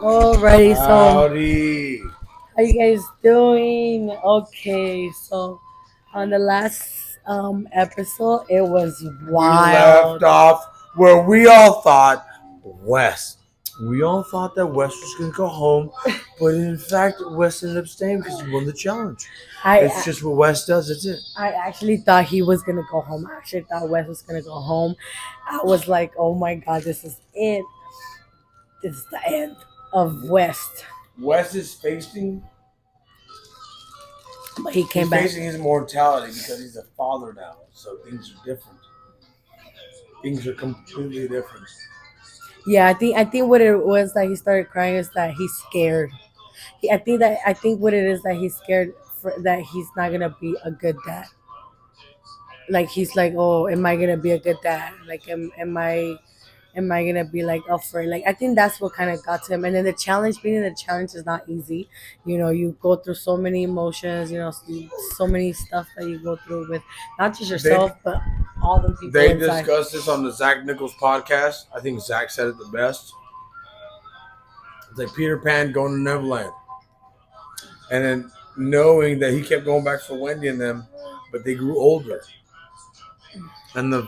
Alrighty, so Howdy. how you guys doing? Okay, so on the last episode, it was We left wild. off where we all thought Wes. We all thought that Wes was going to go home, but in fact, Wes ended up staying because he won the challenge. It's I just what Wes does. That's it. I actually thought he was gonna go home. I actually thought Wes was gonna go home. I was like, oh my god, this is it. This is the end of West. Wes is facing. But he came He's back. facing his mortality because he's a father now. So things are different. Things are completely different. Yeah, I think what it was that he started crying is that he's scared. I think what it is that he's scared that he's not gonna be a good dad. Like he's like, oh, am I gonna be a good dad? Like, am I gonna be like afraid? Like I think that's what kind of got to him. And then the challenge, being in the challenge is not easy. You go through so many emotions. So many stuff that you go through with not just They yourself, but all the people they inside. discussed this on the Zach Nichols podcast. I think Zach said it the best. It's like Peter Pan going to Neverland. And then knowing that he kept going back for Wendy and them, but they grew older. And the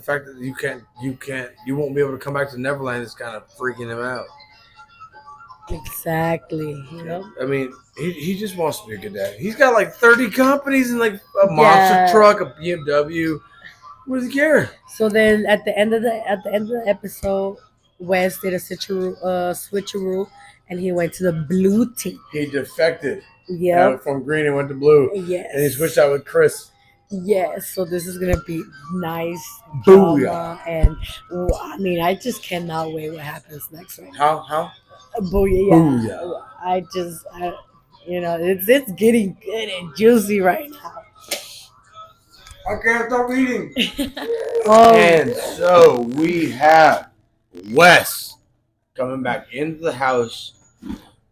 fact that you won't be able to come back to Neverland is kind of freaking him out. Exactly. I mean, he just wants to be a good dad. He's got like 30 companies and like a monster Yeah. truck, a BMW. What does he care? So then at the end of the episode, Wes did a switcheroo, and he went to the blue team. He defected Yep. from green and went to blue. Yes. And he switched out with Chris. Yes. So this is gonna be nice Booyah. drama, and I mean, I just cannot wait what happens next. Right? How? Booyah! Yeah. Booyah. It's getting good and juicy right now. I can't stop eating. Oh, And so we have Wes coming back into the house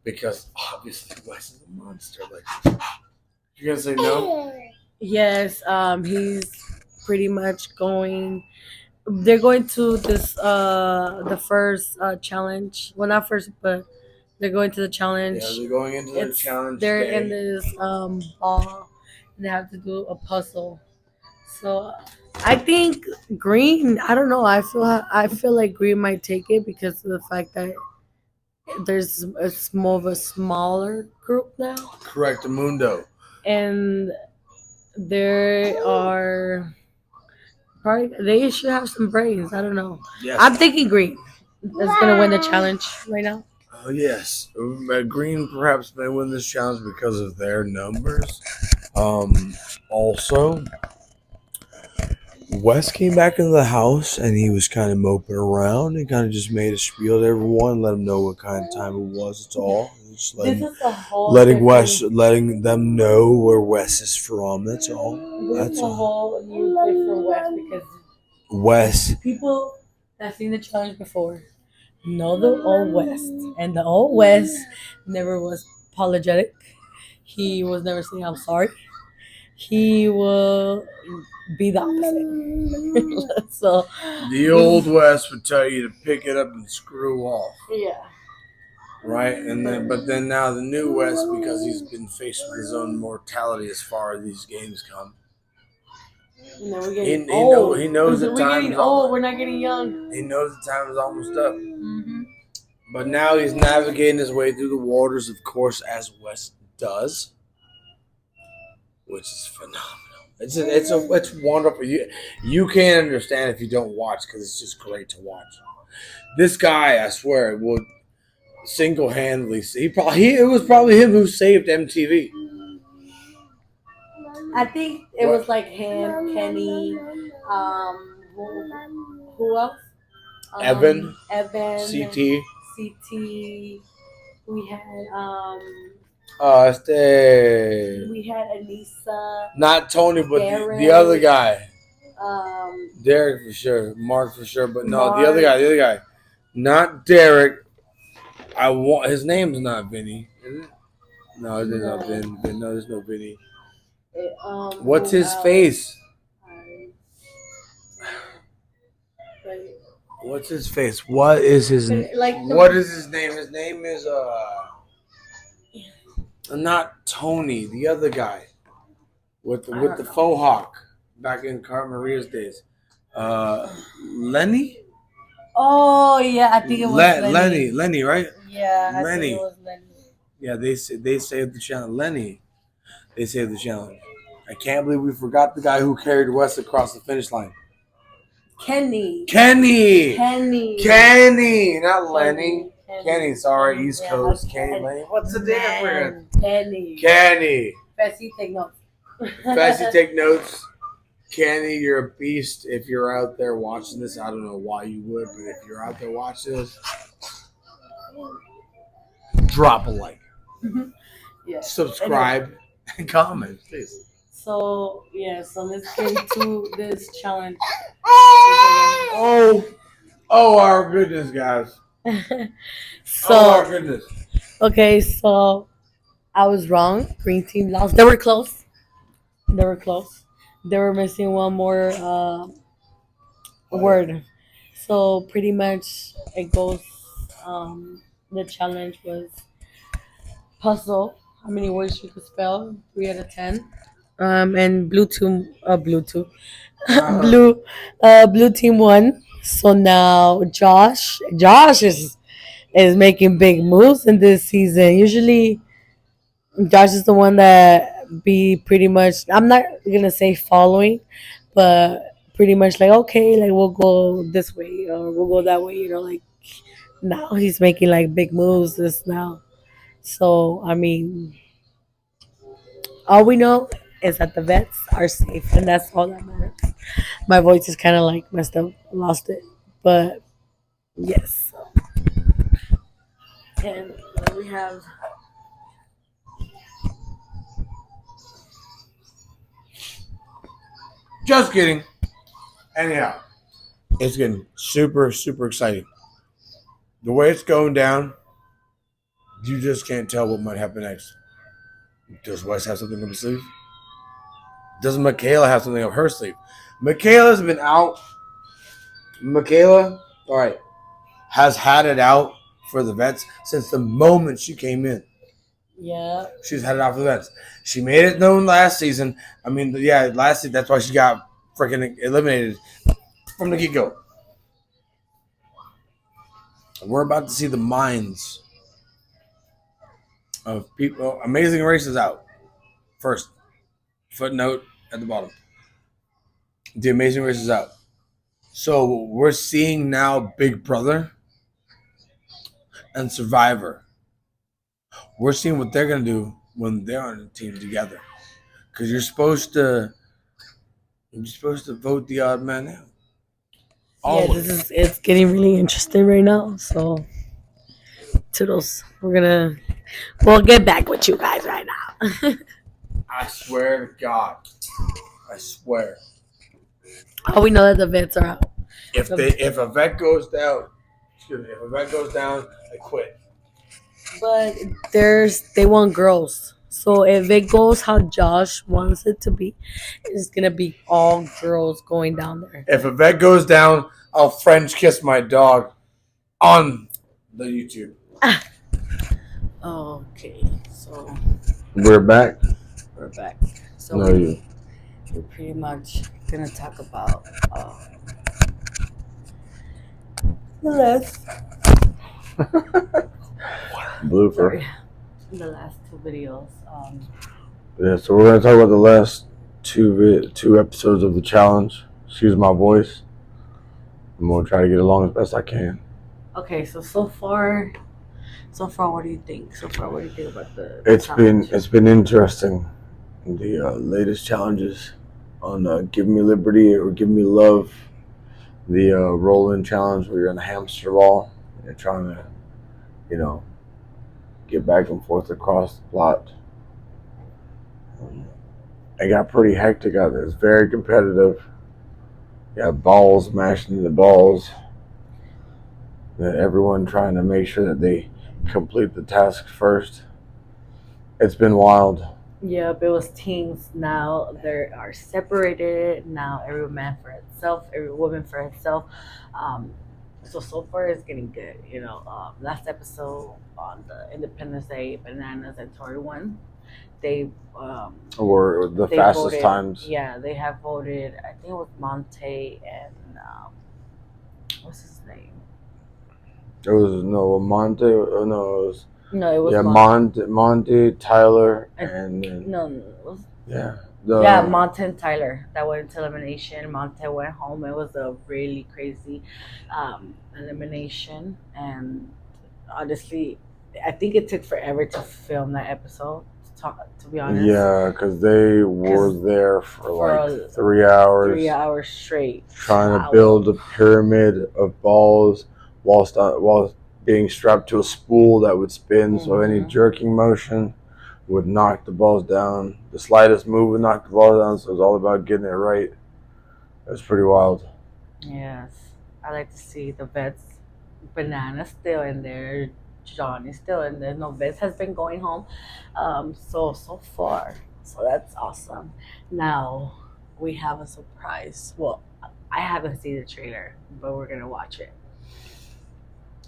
because obviously Wes is a monster. Like, you're gonna say no? yes. He's pretty much going. They're going to this the first challenge. Well, not first, but they're going to the challenge. Yeah, they're going into the challenge They're day. in this ball, and they have to do a puzzle. So I think Green. I don't know. I feel like Green might take it because of the fact that it's more of a smaller group now, Correct, Mundo. and there are probably they should have some brains. I don't know. Yes. I'm thinking Green is gonna win the challenge right now. Oh yes, Green perhaps may win this challenge because of their numbers. Also, Wes came back into the house and he was kind of moping around and kind of just made a spiel to everyone, let them know what kind of time it was. It's all. Just This is a whole letting them know where Wes is from. That's all. This That's is a all. whole new different West because Wes. people that seen the challenge before know the old West, and the old West never was apologetic. He was never saying I'm sorry. He will be the opposite. So The old Wes would tell you to pick it up and screw off. yeah. Right, but then now the new West, because he's been faced with his own mortality as far as these games come. No, we're He, getting he, old. know, he knows the We're time getting is old. We're not getting young. He knows the time is almost up. Mm-hmm. But now he's navigating his way through the waters, of course, as West does, which is phenomenal. It's wonderful. You can't understand if you don't watch because it's just great to watch. This guy, I swear, would single-handedly. It was probably him who saved MTV. I think it was like him, Kenny, who else? Evan, Evan, CT. CT. We had We had Anissa, not Tony, but the Derek. other guy. Derek for sure, Mark for sure, but no, Mark. the other guy, not Derek. His name's not Vinny, is it? No, it is not Vin. No, there's no Vinny. What's his face? What's his face? What is his? What is his name? His name is not Tony. The other guy with the faux hawk back in Carmen Maria's days. Lenny. Oh yeah, I think it was Lenny. Lenny, right? Yeah, I Lenny. think it was Lenny. Yeah, they saved the challenge. Lenny, they saved the challenge. I can't believe we forgot the guy who carried Wes across the finish line. Kenny, not Lenny. Kenny, sorry, East Coast. Kenny Lane. What's the difference? Kenny. Fessy, take notes. Fessy, take notes. Kenny, you're a beast. If you're out there watching this, I don't know why you would, but if you're out there watching this, drop a like. Yeah. Subscribe and comment, please. So let's get into this challenge. Oh our goodness, guys. Oh our goodness. Okay, so I was wrong. Green team lost. They were close. They were missing one more word. So pretty much it goes. The challenge was puzzle. How many words you could spell? 3 out of 10. And blue team won. So now Josh is making big moves in this season. Usually Josh is the one that be pretty much, I'm not gonna say following, but pretty much like, okay, like we'll go this way or we'll go that way, like now he's making like big moves this now. So I mean, all we know is that the vets are safe, and that's all that matters. My voice is kind of like messed up, lost it, but yes. And then we have Just kidding. Anyhow, it's getting super, super exciting. The way it's going down, you just can't tell what might happen next. Does Wes have something up his sleeve? Does Michaela have something up her sleeve? Michaela's been out. Michaela, all right, has had it out for the vets since the moment she came in. Yeah. She's had it out for the vets. She made it known last season. I mean, yeah, last season, that's why she got freaking eliminated from the get-go. We're about to see the minds of people. Amazing Races out. First, footnote at the bottom. The Amazing Race is out. So we're seeing now Big Brother and Survivor. We're seeing what they're going to do when they're on a team together. Because you're supposed to vote the odd man out. Always. It's getting really interesting right now. So toodles. We'll get back with you guys right now. I swear to God. I swear. Oh, we know that the vets are out. If a vet goes down, I quit. But they want girls. So if it goes how Josh wants it to be, it's gonna be all girls going down there. If a vet goes down, I'll French kiss my dog on the YouTube. Okay, so we're back. So we're pretty much gonna talk about the last blooper. The last two videos. Yeah, so we're gonna talk about the last two episodes of the challenge. Excuse my voice. I'm gonna try to get along as best I can. Okay, so far, what do you think? What do you think about the? It's been interesting. The latest challenges on Give Me Liberty or Give Me Love. The roll-in challenge where you're in a hamster ball and you're trying to, get back and forth across the plot. It got pretty hectic out there. It's very competitive. You have balls mashing into balls. Everyone trying to make sure that they complete the task first. It's been wild. Yep, it was teams. Now they are separated. Now every man for itself, every woman for herself. So far it's getting good. Last episode on the Independence Day Bananas and Tory one, they Or the they fastest voted. times. Yeah, they have voted. I think it was Monte and what's his name? It was no Monte. No, it was No, it was yeah Monte, Tyler, and then no, it was yeah Monte and Tyler that went into elimination. Monte went home. It was a really crazy elimination, and honestly, I think it took forever to film that episode. To be honest, yeah, because they were there for for like 3 hours, 3 hours straight trying to Wow. build a pyramid of balls while being strapped to a spool that would spin. So any Mhm. jerking motion would knock the balls down. The slightest move would knock the balls down. So it was all about getting it right. It was pretty wild. Yes, I like to see the vets. Banana still in there. Johnny's still in there. No, Vets has been going home. So far, so that's awesome. Now we have a surprise. Well, I haven't seen the trailer, but we're gonna watch it.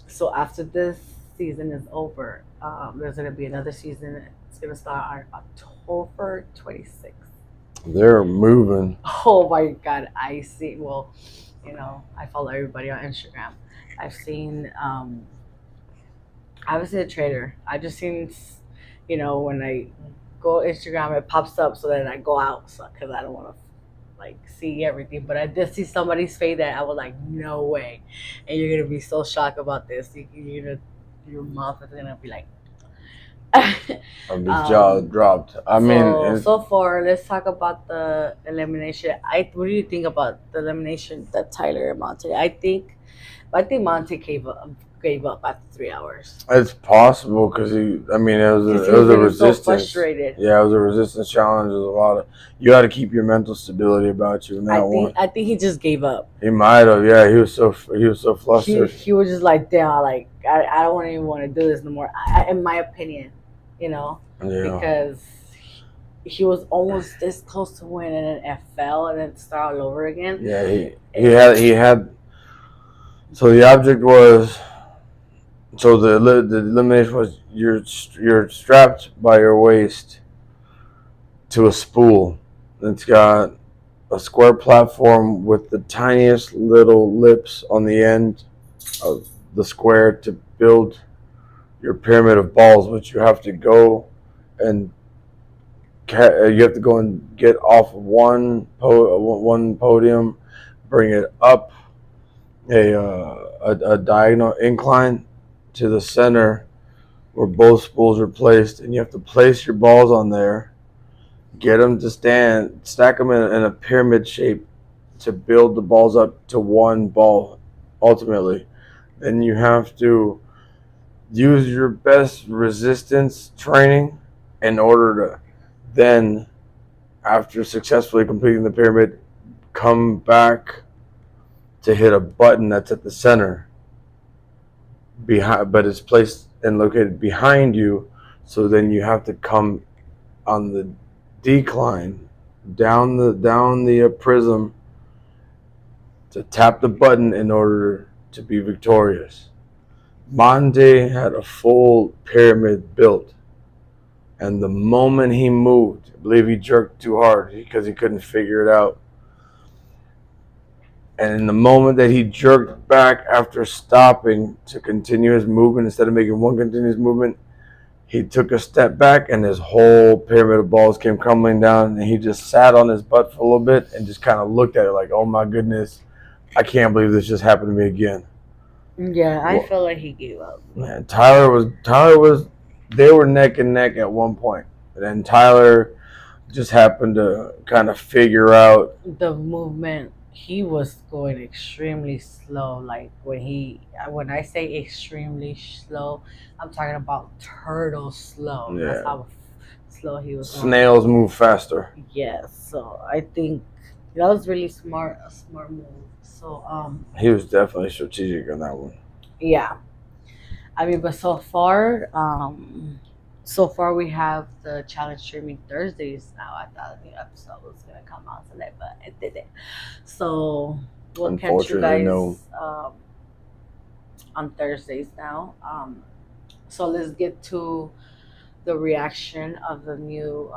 So after this season is over, there's gonna be another season. It's gonna start on October 26th. They're moving. Oh my God, I see. Well, I follow everybody on Instagram. I've seen, I was a trader. I just seen, when I go Instagram, it pops up, so then I go out, so because I don't want to like see everything. But I did see somebody's face that I was like, no way, and you're gonna be so shocked about this. Your mouth is gonna be like. His jaw dropped. I mean, So far, let's talk about the elimination. What do you think about the elimination that Tyler and Monte? I think Monte gave up after 3 hours. it's possible because I mean, it was Because a, he it was was a getting so resistance. frustrated. Yeah, it was a resistance challenge. There's a lot of you got to keep your mental stability about you in that one. I think he just gave up. He might have. Yeah, he was so He flustered. he was just like, damn, like I don't even want to do this no more. In my opinion, Yeah. because he was almost this close to win, and then it fell, and then start all over again. Yeah, he had. So the object was. So the elimination was you're strapped by your waist to a spool. It's got a square platform with the tiniest little lips on the end of the square to build your pyramid of balls, which you have to go and you have to go and get off one podium, bring it up a diagonal incline to the center where both spools are placed, and you have to place your balls on there, get them to stand, stack them in a pyramid shape to build the balls up to one ball ultimately. Then you have to use your best resistance training in order to then, after successfully completing the pyramid, come back to hit a button that's at the center behind, but it's placed and located behind you. So then you have to come on the decline down the prism to tap the button in order to be victorious. Monte had a full pyramid built, and the moment he moved, I believe he jerked too hard because he couldn't figure it out. And in the moment that he jerked back after stopping to continue his movement, instead of making one continuous movement, he took a step back and his whole pyramid of balls came crumbling down, and he just sat on his butt for a little bit and just kind of looked at it like, oh my goodness, I can't believe this just happened to me again. Yeah, I feel like he gave up. Man, Tyler was they were neck and neck at one point. And then Tyler just happened to kind of figure out The movement, he was going extremely slow. Like when I say extremely slow, I'm talking about turtle slow. Yeah. That's how slow he was going. snails move faster. Yes, so I think that was really a smart move. So He was definitely strategic on that one. yeah, I mean, but so far we have the challenge streaming Thursdays now. I thought the new episode was gonna come out today, but it didn't. So we'll catch you Unfortunately, guys. no. on Thursdays now. So let's get to the reaction of the new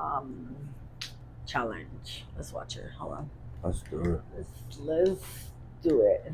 challenge. Let's watch it. Hold on. Let's do it. Let's do it.